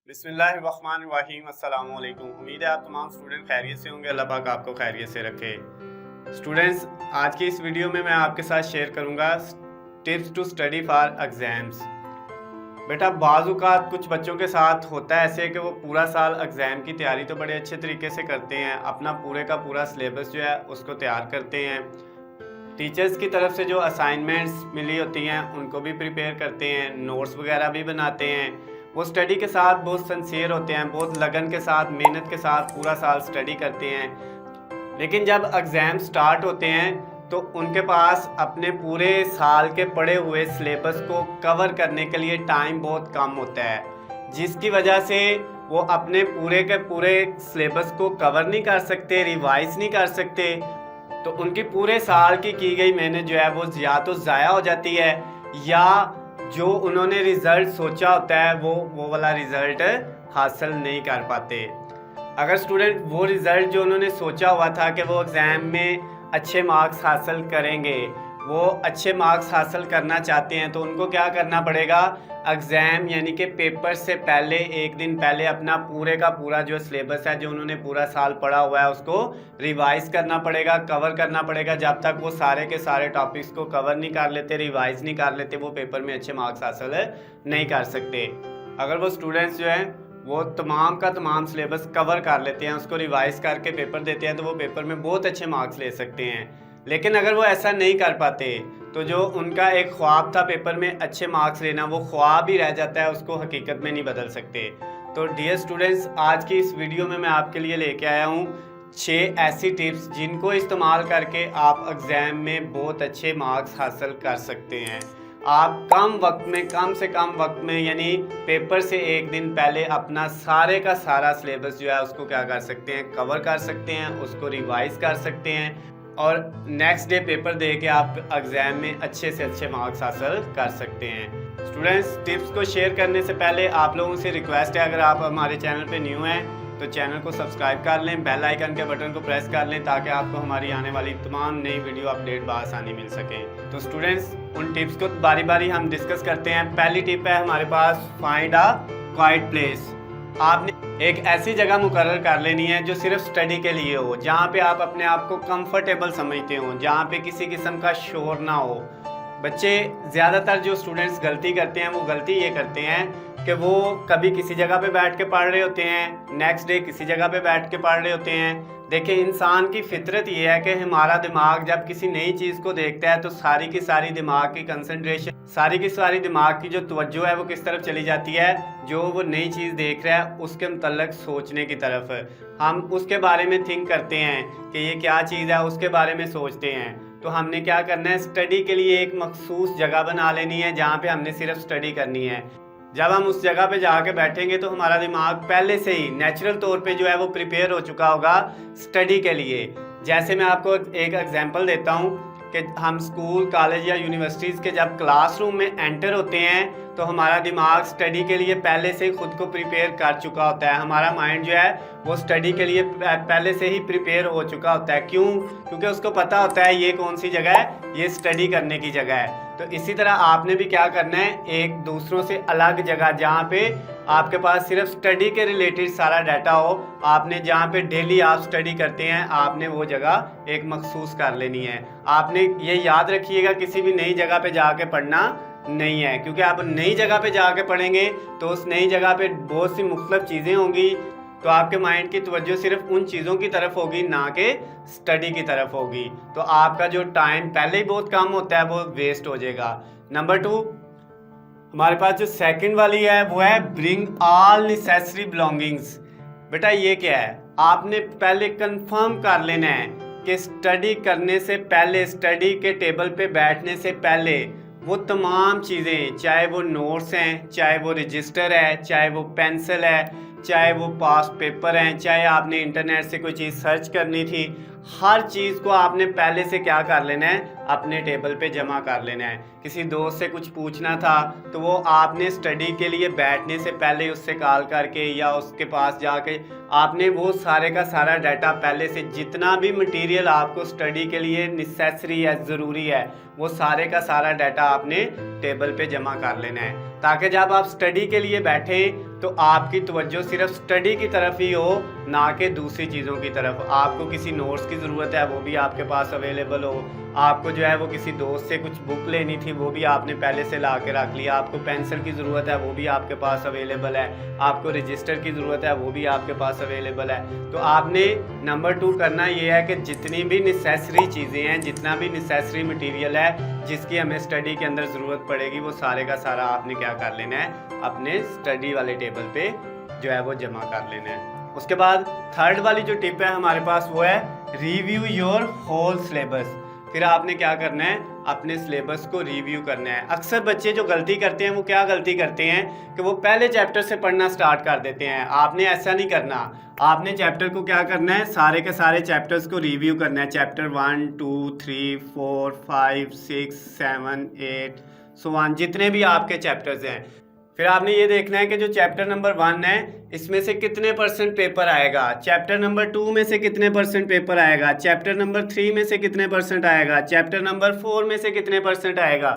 बिस्मिल्लाहिर्रहमानिर्रहीम अस्सलाम वालेकुम। उम्मीद है आप तमाम स्टूडेंट खैरियत से होंगे। अल्लाह पाक आपको खैरियत से रखे। स्टूडेंट्स, आज की इस वीडियो में मैं आपके साथ शेयर करूंगा tips to study for exams. बेटा, बाज़ कुछ बच्चों के साथ होता है ऐसे कि वो पूरा साल एग्ज़ाम की तैयारी तो बड़े अच्छे तरीके से करते हैं, अपना पूरे का पूरा सिलेबस जो है उसको तैयार करते हैं, टीचर्स की तरफ से जो असाइनमेंट्स मिली होती हैं उनको भी प्रिपेयर करते हैं, नोट्स वगैरह भी बनाते हैं। वो स्टडी के साथ बहुत सिंसियर होते हैं, बहुत लगन के साथ, मेहनत के साथ पूरा साल स्टडी करते हैं। लेकिन जब एग्ज़ाम स्टार्ट होते हैं तो उनके पास अपने पूरे साल के पढ़े हुए सिलेबस को कवर करने के लिए टाइम बहुत कम होता है, जिसकी वजह से वो अपने पूरे के पूरे सिलेबस को कवर नहीं कर सकते, रिवाइज नहीं कर सकते। तो उनकी पूरे साल की गई मेहनत जो है वो या तो ज़ाया हो जाती है, या जो उन्होंने रिज़ल्ट सोचा होता है वो वाला रिज़ल्ट हासिल नहीं कर पाते। अगर स्टूडेंट वो रिज़ल्ट जो उन्होंने सोचा हुआ था कि वो एग्ज़ाम में अच्छे मार्क्स हासिल करेंगे, वो अच्छे मार्क्स हासिल करना चाहते हैं, तो उनको क्या करना पड़ेगा? एग्ज़ाम यानी कि पेपर से पहले एक दिन पहले अपना पूरे का पूरा जो सिलेबस है, जो उन्होंने पूरा साल पढ़ा हुआ है, उसको रिवाइज़ करना पड़ेगा, कवर करना पड़ेगा। जब तक वो सारे के सारे टॉपिक्स को कवर नहीं कर लेते, रिवाइज़ नहीं कर लेते, वो पेपर में अच्छे मार्क्स हासिल नहीं कर सकते। अगर वो स्टूडेंट्स जो हैं वो तमाम का तमाम सिलेबस कवर कर लेते हैं, उसको रिवाइज़ करके पेपर देते हैं, तो वो पेपर में बहुत अच्छे मार्क्स ले सकते हैं। लेकिन अगर वो ऐसा नहीं कर पाते तो जो उनका एक ख्वाब था पेपर में अच्छे मार्क्स लेना, वो ख्वाब ही रह जाता है, उसको हकीकत में नहीं बदल सकते। तो डियर स्टूडेंट्स, आज की इस वीडियो में मैं आपके लिए लेके आया हूँ 6 ऐसी टिप्स जिनको इस्तेमाल करके आप एग्ज़ाम में बहुत अच्छे मार्क्स हासिल कर सकते हैं। आप कम वक्त में, कम से कम वक्त में, यानी पेपर से एक दिन पहले अपना सारे का सारा सिलेबस जो है उसको क्या कर सकते हैं? कवर कर सकते हैं, उसको रिवाइज़ कर सकते हैं, और नेक्स्ट डे पेपर दे के आप एग्ज़ाम में अच्छे से अच्छे मार्क्स हासिल कर सकते हैं। स्टूडेंट्स, टिप्स को शेयर करने से पहले आप लोगों से रिक्वेस्ट है, अगर आप हमारे चैनल पे न्यू हैं तो चैनल को सब्सक्राइब कर लें, बेल आइकन के बटन को प्रेस कर लें, ताकि आपको हमारी आने वाली तमाम नई वीडियो अपडेट बआसानी मिल सके। तो स्टूडेंट्स, उन टिप्स को बारी बारी हम डिस्कस करते हैं। पहली टिप है हमारे पास, फाइंड अ क्वाइट प्लेस। आपने एक ऐसी जगह मुकर्रर कर लेनी है जो सिर्फ स्टडी के लिए हो, जहाँ पे आप अपने आप को कंफर्टेबल समझते हो, जहाँ पे किसी किस्म का शोर ना हो। बच्चे ज़्यादातर जो स्टूडेंट्स गलती करते हैं वो गलती ये करते हैं कि वो कभी किसी जगह पे बैठ के पढ़ रहे होते हैं, नेक्स्ट डे किसी जगह पे बैठ के पढ़ रहे होते हैं। देखिए, इंसान की फितरत ये है कि हमारा दिमाग जब किसी नई चीज़ को देखता है तो सारी की सारी दिमाग की कंसंट्रेशन, सारी की सारी दिमाग की जो तवज्जो है वो किस तरफ चली जाती है? जो वो नई चीज़ देख रहा है उसके मुतल्लिक सोचने की तरफ। हम उसके बारे में थिंक करते हैं कि ये क्या चीज़ है, उसके बारे में सोचते हैं। तो हमने क्या करना है? स्टडी के लिए एक मखसूस जगह बना लेनी है जहाँ पे हमने सिर्फ स्टडी करनी है। जब हम उस जगह पे जाके बैठेंगे तो हमारा दिमाग पहले से ही नेचुरल तौर पे जो है वो प्रिपेयर हो चुका होगा स्टडी के लिए। जैसे मैं आपको एक एग्जांपल देता हूँ कि हम स्कूल, कॉलेज या यूनिवर्सिटीज़ के जब क्लासरूम में एंटर होते हैं तो हमारा दिमाग स्टडी के लिए पहले से ही खुद को प्रिपेयर कर चुका होता है। हमारा माइंड जो है वो स्टडी के लिए पहले से ही प्रिपेयर हो चुका होता है। क्यों? क्योंकि उसको पता होता है ये कौन सी जगह है, ये स्टडी करने की जगह है। तो इसी तरह आपने भी क्या करना है? एक दूसरों से अलग जगह, जहाँ पे आपके पास सिर्फ स्टडी के रिलेटेड सारा डाटा हो, आपने जहाँ पे डेली आप स्टडी करते हैं, आपने वो जगह एक मखसूस कर लेनी है। आपने ये याद रखिएगा, किसी भी नई जगह पे जाके पढ़ना नहीं है, क्योंकि आप नई जगह पे जाके पढ़ेंगे तो उस नई जगह पे बहुत सी मुख्तलिफ चीज़ें होंगी, तो आपके माइंड की तवज्जो सिर्फ उन चीज़ों की तरफ होगी, ना कि स्टडी की तरफ होगी। तो आपका जो टाइम पहले ही बहुत कम होता है वो वेस्ट हो जाएगा। नंबर 2, हमारे पास जो सेकंड वाली है वो है ब्रिंग ऑल नेसेसरी बिलोंगिंग्स। बेटा, ये क्या है? आपने पहले कंफर्म कर लेना है कि स्टडी करने से पहले, स्टडी के टेबल पे बैठने से पहले वो तमाम चीज़ें, चाहे वो नोट्स हैं, चाहे वो रजिस्टर है, चाहे वो पेंसिल है, चाहे वो पास्ट पेपर हैं, चाहे आपने इंटरनेट से कोई चीज़ सर्च करनी थी, हर चीज़ को आपने पहले से क्या कर लेना है? अपने टेबल पे जमा कर लेना है। किसी दोस्त से कुछ पूछना था तो वो आपने स्टडी के लिए बैठने से पहले उससे कॉल करके या उसके पास जाके आपने वो सारे का सारा डाटा पहले से, जितना भी मटेरियल आपको स्टडी के लिए नेसेसरी है, ज़रूरी है, वो सारे का सारा डाटा आपने टेबल पे जमा कर लेना है, ताकि जब आप स्टडी के लिए बैठें तो आपकी तवज्जो सिर्फ स्टडी की तरफ ही हो, ना कि दूसरी चीज़ों की तरफ। आपको किसी नोट्स की ज़रूरत है, वो भी आपके पास अवेलेबल हो। आपको जो है वो किसी दोस्त से कुछ बुक लेनी थी, वो भी आपने पहले से ला के रख लिया। आपको पेंसिल की ज़रूरत है, वो भी आपके पास अवेलेबल है। आपको रजिस्टर की ज़रूरत है, वो भी आपके पास अवेलेबल है। तो आपने नंबर 2 करना ये है कि जितनी भी नेसेसरी चीज़ें हैं, जितना भी नेसेसरी मटेरियल है जिसकी हमें स्टडी के अंदर ज़रूरत पड़ेगी, वो सारे का सारा आपने क्या कर लेना है, अपने स्टडी वाले टेबल पे जो है वो जमा कर लेना है। उसके बाद थर्ड वाली जो टिप है हमारे पास वो है रिव्यू योर होल सिलेबस। फिर आपने क्या करना है, अपने सिलेबस को रिव्यू करना है। अक्सर बच्चे जो गलती करते हैं वो क्या गलती करते हैं कि वो पहले चैप्टर से पढ़ना स्टार्ट कर देते हैं। आपने ऐसा नहीं करना। आपने चैप्टर को क्या करना है, सारे के सारे चैप्टर्स को रिव्यू करना है। चैप्टर 1 2 3 4 5 6 7 8 सो ऑन, जितने भी आपके चैप्टर्स हैं। फिर आपने ये देखना है कि जो चैप्टर नंबर 1 है इसमें से कितने % पेपर आएगा, चैप्टर नंबर 2 में से कितने % पेपर आएगा, चैप्टर नंबर 3 में से कितने % आएगा, चैप्टर नंबर 4 में से कितने % आएगा,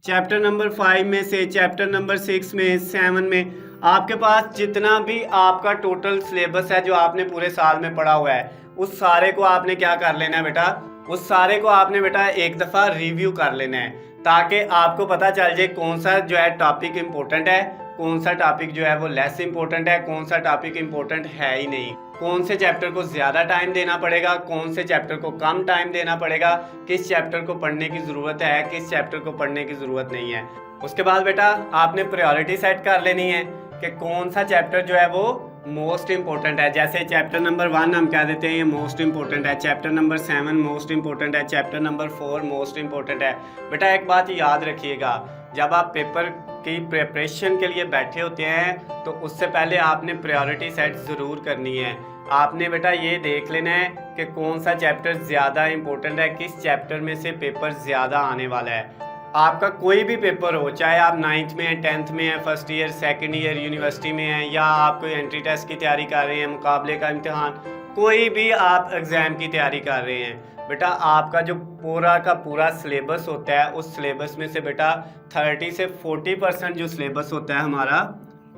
चैप्टर नंबर 5 में से, चैप्टर नंबर 6 में, 7 में। आपके पास जितना भी आपका टोटल सिलेबस है जो आपने पूरे साल में पढ़ा हुआ है, उस सारे को आपने क्या कर लेना है बेटा, उस सारे को आपने बेटा एक दफ़ा रिव्यू कर लेना है, ताकि आपको पता चल जाए कौन सा जो है टॉपिक इम्पोर्टेंट है, कौन सा टॉपिक जो है वो लेस इम्पोर्टेंट है, कौन सा टॉपिक इम्पोर्टेंट है ही नहीं, कौन से चैप्टर को ज़्यादा टाइम देना पड़ेगा, कौन से चैप्टर को कम टाइम देना पड़ेगा, किस चैप्टर को पढ़ने की ज़रूरत है, किस चैप्टर को पढ़ने की ज़रूरत नहीं है। उसके बाद बेटा आपने प्रायोरिटी सेट कर लेनी है कि कौन सा चैप्टर जो है वो मोस्ट इम्पोर्टेंट है। जैसे चैप्टर नंबर 1 हम कह देते हैं ये मोस्ट इम्पोर्टेंट है, चैप्टर नंबर 7 मोस्ट इम्पोर्टेंट है, चैप्टर नंबर 4 मोस्ट इम्पोर्टेंट है। बेटा एक बात याद रखिएगा, जब आप पेपर की प्रिपरेशन के लिए बैठे होते हैं तो उससे पहले आपने प्रायोरिटी सेट ज़रूर करनी है। आपने बेटा ये देख लेना है कि कौन सा चैप्टर ज़्यादा इम्पोर्टेंट है, किस चैप्टर में से पेपर ज़्यादा आने वाला है। आपका कोई भी पेपर हो, चाहे आप 9th में हैं, 10th में हैं, first year, second year university में हैं, या आप कोई एंट्री टेस्ट की तैयारी कर रहे हैं, मुकाबले का इम्तिहान, कोई भी आप एग्ज़ाम की तैयारी कर रहे हैं, बेटा आपका जो पूरा का पूरा सिलेबस होता है उस सिलेबस में से बेटा 30 से 40% जो सिलेबस होता है हमारा,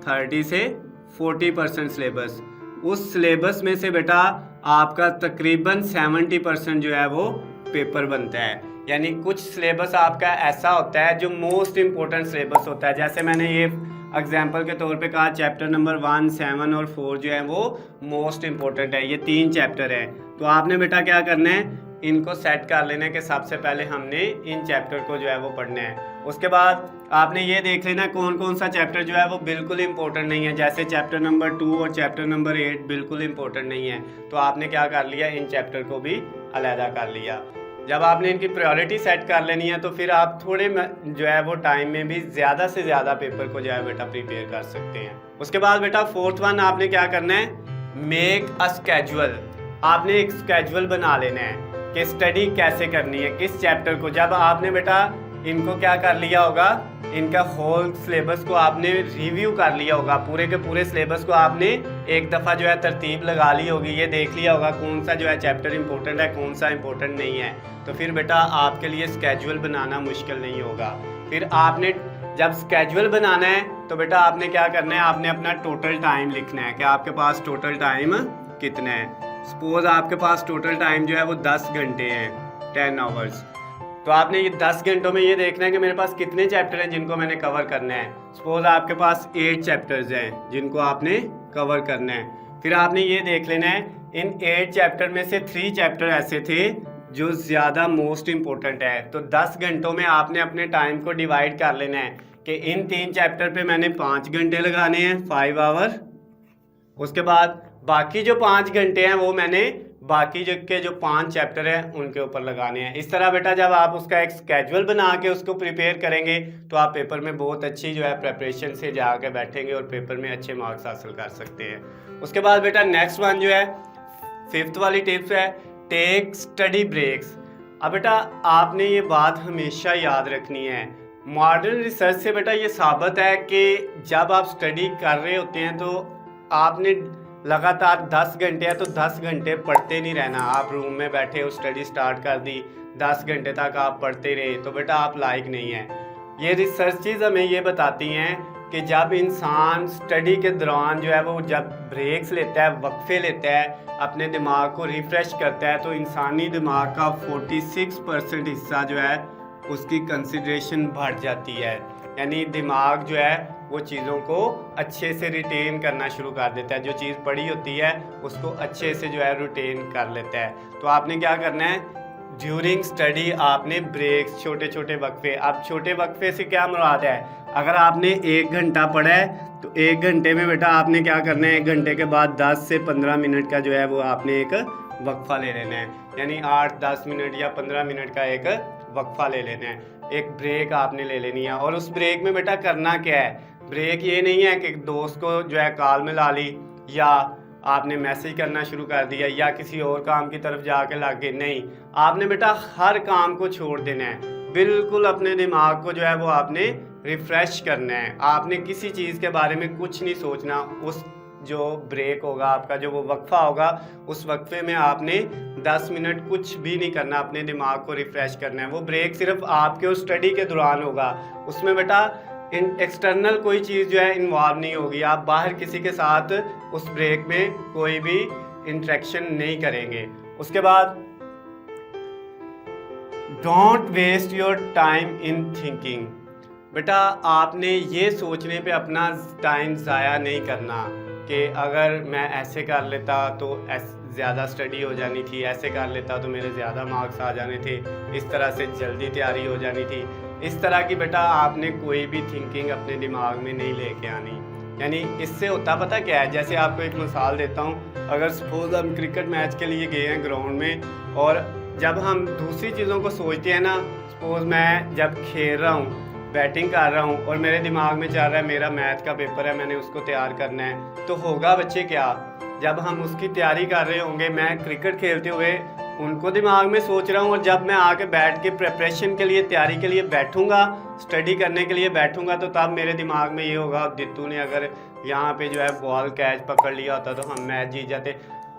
30 से 40% सिलेबस, उस सिलेबस में से बेटा आपका तकरीबन 70% जो है वो पेपर बनता है। यानी कुछ सिलेबस आपका ऐसा होता है जो मोस्ट इम्पोर्टेंट सिलेबस होता है। जैसे मैंने ये एग्जाम्पल के तौर पे कहा, चैप्टर नंबर 1, 7 और 4 जो है वो मोस्ट इम्पोर्टेंट है, ये 3 चैप्टर है। तो आपने बेटा क्या करना है, इनको सेट कर लेना है कि सबसे पहले हमने इन चैप्टर को जो है वो पढ़ना है। उसके बाद आपने ये देख लेना कौन कौन सा चैप्टर जो है वो बिल्कुल इम्पोर्टेंट नहीं है। जैसे चैप्टर नंबर 2 और चैप्टर नंबर 8 बिल्कुल इम्पोर्टेंट नहीं है, तो आपने क्या कर लिया, इन चैप्टर को भी अलहदा कर लिया। जब आपने इनकी प्रायोरिटी सेट कर लेनी है तो फिर आप थोड़े जो है वो टाइम में भी ज़्यादा से ज़्यादा पेपर को जो है बेटा प्रिपेयर कर सकते हैं। उसके बाद बेटा 4th वन आपने क्या करना है, मेक अ स्केड्यूल। आपने एक स्केड्यूल बना लेना है कि स्टडी कैसे करनी है, किस चैप्टर को। जब आपने बेटा इनको क्या कर लिया होगा, इनका होल सिलेबस को आपने रिव्यू कर लिया होगा, पूरे के पूरे सिलेबस को आपने एक दफ़ा जो है तरतीब लगा ली होगी, ये देख लिया होगा कौन सा जो है चैप्टर इंपॉर्टेंट है, कौन सा इंपॉर्टेंट नहीं है, तो फिर बेटा आपके लिए स्केड्यूल बनाना मुश्किल नहीं होगा। फिर आपने जब स्केड्यूल बनाना है तो बेटा आपने क्या करना है, आपने अपना टोटल टाइम लिखना है कि आपके पास टोटल टाइम कितना है। सपोज आपके पास टोटल टाइम जो है वो 10 घंटे हैं, 10 आवर्स। तो आपने ये 10 घंटों में ये देखना है कि मेरे पास कितने चैप्टर हैं जिनको मैंने कवर करना है। सपोज आपके पास 8 चैप्टर्स हैं जिनको आपने कवर करना है। फिर आपने ये देख लेना है इन 8 चैप्टर में से 3 चैप्टर ऐसे थे जो ज़्यादा मोस्ट इम्पोर्टेंट है। तो 10 घंटों में आपने अपने टाइम को डिवाइड कर लेना है कि इन 3 चैप्टर पे मैंने 5 घंटे लगाने हैं, 5 आवर। उसके बाद बाकी जो 5 घंटे हैं वो मैंने बाकी जो 5 चैप्टर हैं उनके ऊपर लगाने हैं। इस तरह बेटा जब आप उसका एक स्केड्यूल बना के उसको प्रिपेयर करेंगे तो आप पेपर में बहुत अच्छी जो है प्रिपरेशन से जाके बैठेंगे और पेपर में अच्छे मार्क्स हासिल कर सकते हैं। उसके बाद बेटा नेक्स्ट वन जो है 5th वाली टिप्स है, टेक स्टडी ब्रेक्स। अब बेटा आपने ये बात हमेशा याद रखनी है, मॉडर्न रिसर्च से बेटा ये साबित है कि जब आप स्टडी कर रहे होते हैं तो आपने लगातार 10 घंटे है तो 10 घंटे पढ़ते नहीं रहना। आप रूम में बैठे हो, स्टडी स्टार्ट कर दी, 10 घंटे तक आप पढ़ते रहे तो बेटा आप लायक नहीं हैं। ये रिसर्चेज हमें ये बताती हैं कि जब इंसान स्टडी के दौरान जो है वो जब ब्रेक्स लेता है, वक्फे लेता है, अपने दिमाग को रिफ़्रेश करता है, तो इंसानी दिमाग का 46% हिस्सा जो है उसकी कंसिड्रेशन बढ़ जाती है। यानी दिमाग जो है वो चीज़ों को अच्छे से रिटेन करना शुरू कर देता है। जो चीज़ पढ़ी होती है उसको अच्छे से जो है रिटेन कर लेता है। तो आपने क्या करना है, ड्यूरिंग स्टडी आपने ब्रेक्स, छोटे छोटे वक्फे। अब छोटे वक्फे से क्या मुराद है, अगर आपने 1 घंटा पढ़ा है तो 1 घंटे में बेटा आपने क्या करना है, 1 घंटे के बाद 10 से 15 मिनट का जो है वो आपने एक वक्फा ले लेना है। यानी 8-10 मिनट या 15 मिनट का एक वक्फा ले लेना है, एक ब्रेक आपने ले लेनी है। और उस ब्रेक में बेटा करना क्या है, ब्रेक ये नहीं है कि दोस्त को जो है कॉल में ला ली या आपने मैसेज करना शुरू कर दिया या किसी और काम की तरफ जाके लग गए। नहीं, आपने बेटा हर काम को छोड़ देना है, बिल्कुल अपने दिमाग को जो है वो आपने रिफ़्रेश करना है। आपने किसी चीज़ के बारे में कुछ नहीं सोचना। उस जो ब्रेक होगा आपका, जो वो वक्फा होगा, उस वक्फे में आपने 10 मिनट कुछ भी नहीं करना, अपने दिमाग को रिफ़्रेश करना है। वो ब्रेक सिर्फ आपके उस स्टडी के दौरान होगा। उसमें बेटा एक्सटर्नल कोई चीज़ जो है इन्वॉल्व नहीं होगी। आप बाहर किसी के साथ उस ब्रेक में कोई भी इंटरेक्शन नहीं करेंगे। उसके बाद don't waste your time in thinking. बेटा आपने ये सोचने पे अपना टाइम ज़ाया नहीं करना कि अगर मैं ऐसे कर लेता तो ज़्यादा स्टडी हो जानी थी, ऐसे कर लेता तो मेरे ज़्यादा मार्क्स आ जाने थे, इस तरह से जल्दी तैयारी हो जानी थी। इस तरह की बेटा आपने कोई भी थिंकिंग अपने दिमाग में नहीं लेके आनी। यानी इससे होता पता क्या है, जैसे आपको एक मिसाल देता हूँ। अगर सपोज हम क्रिकेट मैच के लिए गए हैं ग्राउंड में, और जब हम दूसरी चीज़ों को सोचते हैं ना, सपोज मैं जब खेल रहा हूँ, बैटिंग कर रहा हूँ और मेरे दिमाग में चल रहा है मेरा मैथ का पेपर है, मैंने उसको तैयार करना है, तो होगा बच्चे क्या, जब हम उसकी तैयारी कर रहे होंगे, मैं क्रिकेट खेलते हुए उनको दिमाग में सोच रहा हूँ, और जब मैं आके बैठ के प्रिपरेशन के लिए, तैयारी के लिए बैठूंगा, स्टडी करने के लिए बैठूंगा, तो तब मेरे दिमाग में ये होगा दित्तू ने अगर यहाँ पे जो है बॉल कैच पकड़ लिया होता तो हम मैच जीत जाते।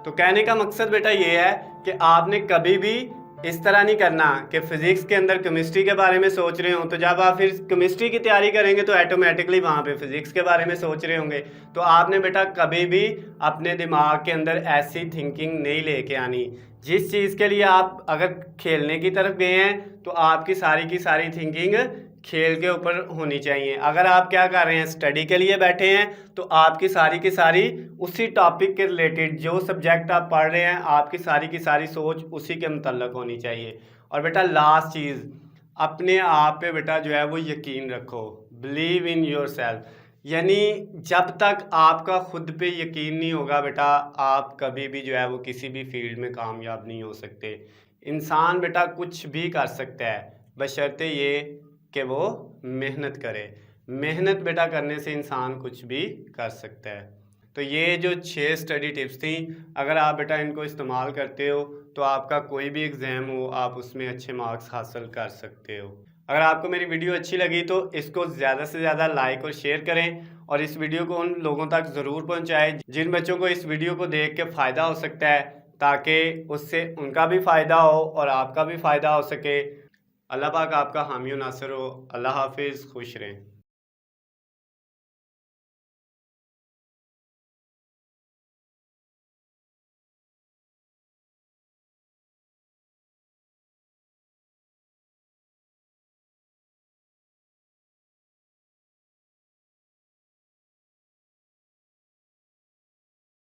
तो कहने का मकसद बेटा ये है कि आपने कभी भी इस तरह नहीं करना कि फिज़िक्स के अंदर केमिस्ट्री के बारे में सोच रहे हो, तो जब आप फिर केमिस्ट्री की तैयारी करेंगे तो ऑटोमेटिकली वहाँ पे फिज़िक्स के बारे में सोच रहे होंगे। तो आपने बेटा कभी भी अपने दिमाग के अंदर ऐसी थिंकिंग नहीं लेके आनी। जिस चीज़ के लिए आप अगर खेलने की तरफ गए हैं तो आपकी सारी की सारी थिंकिंग खेल के ऊपर होनी चाहिए। अगर आप क्या कर रहे हैं, स्टडी के लिए बैठे हैं, तो आपकी सारी की सारी उसी टॉपिक के रिलेटेड, जो सब्जेक्ट आप पढ़ रहे हैं, आपकी सारी की सारी सोच उसी के मुतल्लक होनी चाहिए। और बेटा लास्ट चीज़, अपने आप पे बेटा जो है वो यकीन रखो, बिलीव इन योर सेल्फ। यानी जब तक आपका खुद पे यकीन नहीं होगा बेटा, आप कभी भी जो है वो किसी भी फील्ड में कामयाब नहीं हो सकते। इंसान बेटा कुछ भी कर सकता है, बशर्ते ये कि वो मेहनत करे। मेहनत बेटा करने से इंसान कुछ भी कर सकता है। तो ये जो 6 स्टडी टिप्स थी, अगर आप बेटा इनको इस्तेमाल करते हो तो आपका कोई भी एग्ज़ाम हो, आप उसमें अच्छे मार्क्स हासिल कर सकते हो। अगर आपको मेरी वीडियो अच्छी लगी तो इसको ज़्यादा से ज़्यादा लाइक और शेयर करें, और इस वीडियो को उन लोगों तक ज़रूर पहुँचाएँ जिन बच्चों को इस वीडियो को देख के फ़ायदा हो सकता है, ताकि उससे उनका भी फ़ायदा हो और आपका भी फ़ायदा हो सके। अल्लाह पाक आपका हामी और नासिर हो। अल्लाह हाफिज़, खुश रहें।